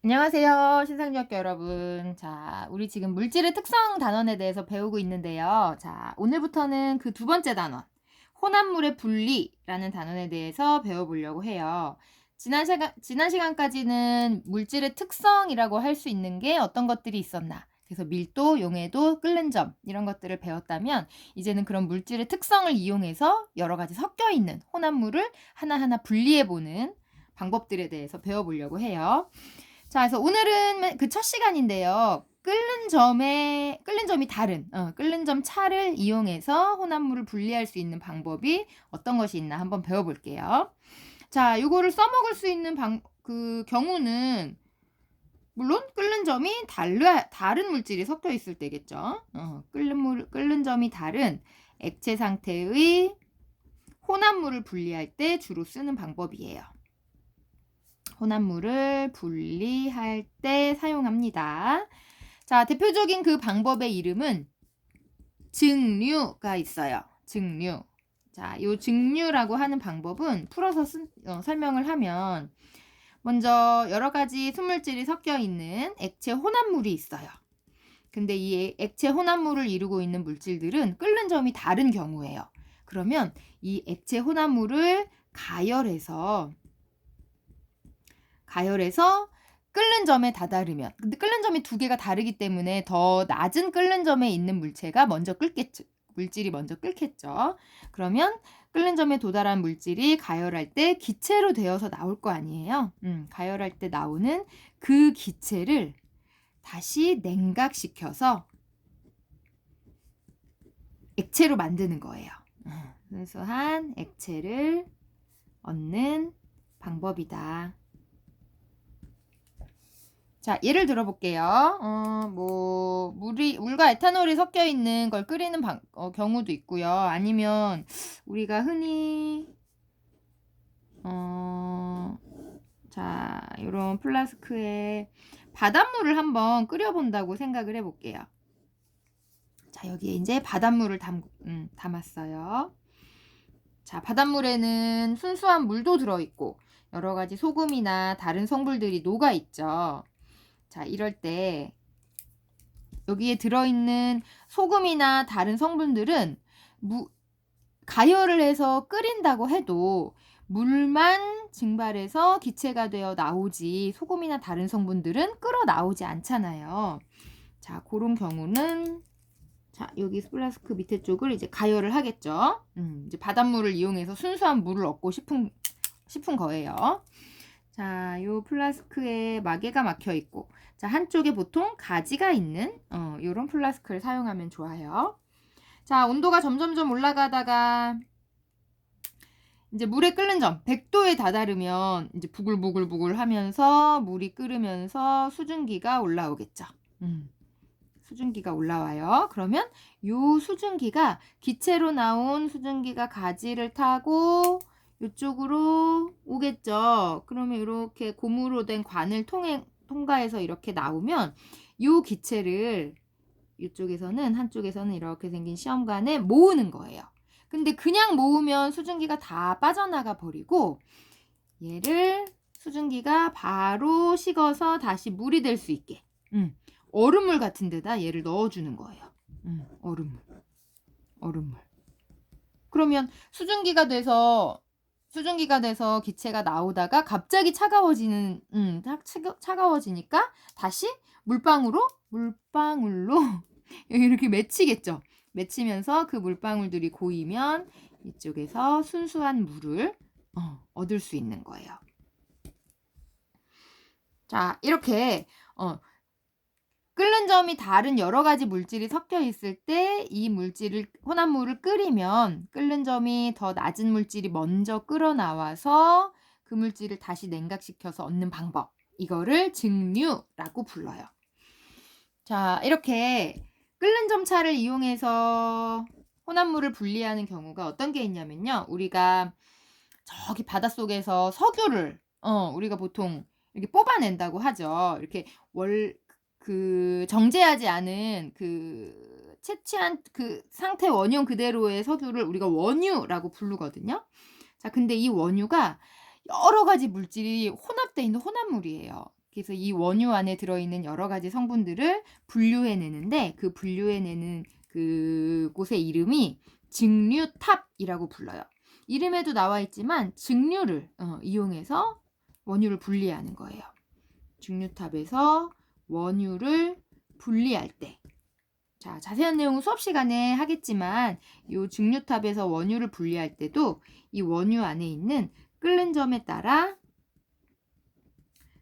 안녕하세요. 신상중학교 여러분. 자, 우리 지금 물질의 특성 단원에 대해서 배우고 있는데요. 자, 오늘부터는 그 두 번째 단원, 혼합물의 분리라는 단원에 대해서 배워보려고 해요. 지난 시간까지는 물질의 특성이라고 할 수 있는 게 어떤 것들이 있었나. 그래서 밀도, 용해도, 끓는 점 이런 것들을 배웠다면 이제는 그런 물질의 특성을 이용해서 여러 가지 섞여 있는 혼합물을 하나하나 분리해보는 방법들에 대해서 배워보려고 해요. 자, 그래서 오늘은 그 첫 시간인데요. 끓는 점이 다른, 끓는 점 차를 이용해서 혼합물을 분리할 수 있는 방법이 어떤 것이 있나 한번 배워볼게요. 자, 요거를 써먹을 수 있는 경우는 물론 끓는 점이 다른 물질이 섞여 있을 때겠죠. 끓는 점이 다른 액체 상태의 혼합물을 분리할 때 주로 쓰는 방법이에요. 혼합물을 분리할 때 사용합니다. 자, 대표적인 그 방법의 이름은 증류가 있어요. 증류. 자, 요 증류라고 하는 방법은 풀어서 설명을 하면 먼저 여러 가지 순물질이 섞여 있는 액체 혼합물이 있어요. 근데 이 액체 혼합물을 이루고 있는 물질들은 끓는 점이 다른 경우예요. 그러면 이 액체 혼합물을 가열해서 끓는 점에 다다르면, 근데 끓는 점이 두 개가 다르기 때문에 더 낮은 끓는 점에 있는 물질이 먼저 끓겠죠. 그러면 끓는 점에 도달한 물질이 가열할 때 기체로 되어서 나올 거 아니에요. 가열할 때 나오는 그 기체를 다시 냉각시켜서 액체로 만드는 거예요. 순수한 액체를 얻는 방법이다. 자, 예를 들어볼게요. 물과 에탄올이 섞여 있는 걸 끓이는 경우도 있고요. 아니면 우리가 흔히 자, 이런 플라스크에 바닷물을 한번 끓여본다고 생각을 해볼게요. 자, 여기에 이제 바닷물을 담았어요. 자, 바닷물에는 순수한 물도 들어있고 여러 가지 소금이나 다른 성분들이 녹아있죠. 자, 이럴 때 여기에 들어있는 소금이나 다른 성분들은 가열을 해서 끓인다고 해도 물만 증발해서 기체가 되어 나오지 소금이나 다른 성분들은 끓어 나오지 않잖아요. 자, 그런 경우는 자, 여기 플라스크 밑에 쪽을 이제 가열을 하겠죠. 이제 바닷물을 이용해서 순수한 물을 얻고 싶은 거예요. 자, 요 플라스크에 마개가 막혀 있고, 자, 한쪽에 보통 가지가 있는, 요런 플라스크를 사용하면 좋아요. 자, 온도가 점점점 올라가다가, 이제 물의 끓는 점, 100도에 다다르면, 이제 부글부글 하면서, 물이 끓으면서 수증기가 올라오겠죠. 수증기가 올라와요. 그러면 요 수증기가, 기체로 나온 수증기가 가지를 타고, 이쪽으로 오겠죠. 그러면 이렇게 고무로 된 관을 통과해서 이렇게 나오면 이 기체를 이쪽에서는 한쪽에서는 이렇게 생긴 시험관에 모으는 거예요. 근데 그냥 모으면 수증기가 다 빠져나가 버리고 얘를 수증기가 바로 식어서 다시 물이 될 수 있게 얼음물 같은 데다 얘를 넣어주는 거예요. 얼음물. 그러면 수증기가 돼서 기체가 나오다가 갑자기 차가워지니까 다시 물방울로 이렇게 맺히겠죠. 맺히면서 그 물방울들이 고이면 이쪽에서 순수한 물을 얻을 수 있는 거예요. 자, 이렇게 끓는 점이 다른 여러 가지 물질이 섞여 있을 때 이 혼합물을 끓이면 끓는 점이 더 낮은 물질이 먼저 끓어 나와서 그 물질을 다시 냉각시켜서 얻는 방법. 이거를 증류라고 불러요. 자, 이렇게 끓는 점 차를 이용해서 혼합물을 분리하는 경우가 어떤 게 있냐면요. 우리가 저기 바닷속에서 석유를 우리가 보통 이렇게 뽑아낸다고 하죠. 이렇게 정제하지 않은 채취한 상태 원형 그대로의 석유를 우리가 원유라고 부르거든요. 자, 근데 이 원유가 여러 가지 물질이 혼합되어 있는 혼합물이에요. 그래서 이 원유 안에 들어있는 여러 가지 성분들을 분류해내는데 그 분류해내는 그곳의 이름이 증류탑이라고 불러요. 이름에도 나와 있지만 증류를 이용해서 원유를 분리하는 거예요. 증류탑에서 원유를 분리할 때. 자, 자세한 내용은 수업 시간에 하겠지만 이 증류탑에서 원유를 분리할 때도 이 원유 안에 있는 끓는 점에 따라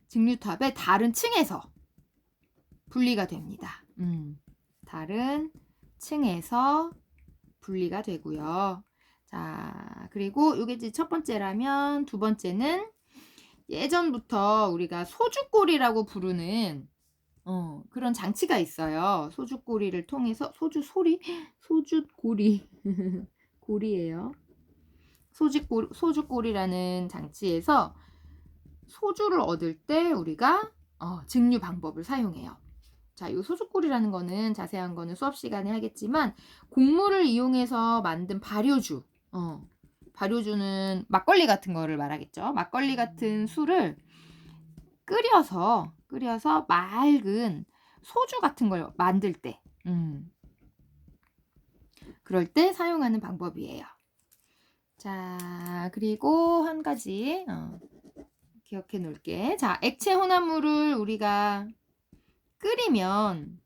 증류탑의 다른 층에서 분리가 됩니다. 다른 층에서 분리가 되고요. 자, 그리고 이게 이제 첫 번째라면 두 번째는 예전부터 우리가 소주꼬리라고 부르는 그런 장치가 있어요. 소주꼬리를 통해서 소주꼬리 고리예요. 소주꼬리라는 장치에서 소주를 얻을 때 우리가 증류 방법을 사용해요. 자, 이 소주꼬리라는 거는 자세한 거는 수업 시간에 하겠지만 곡물을 이용해서 만든 발효주, 발효주는 막걸리 같은 거를 말하겠죠. 막걸리 같은 술을 끓여서 맑은 소주 같은 걸 만들 때, 그럴 때 사용하는 방법이에요. 자, 그리고 한 가지 기억해 놓을게. 자, 액체 혼합물을 우리가 끓이면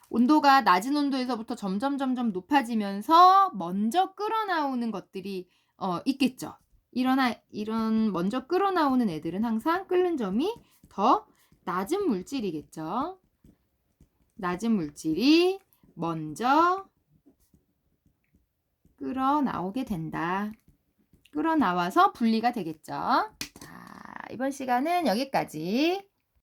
온도가 낮은 온도에서부터 점점 높아지면서 먼저 끓어나오는 것들이 있겠죠. 이런 먼저 끓어나오는 애들은 항상 끓는 점이 더 낮은 물질이겠죠. 낮은 물질이 먼저 끓어나오게 된다. 끓어나와서 분리가 되겠죠. 자, 이번 시간은 여기까지.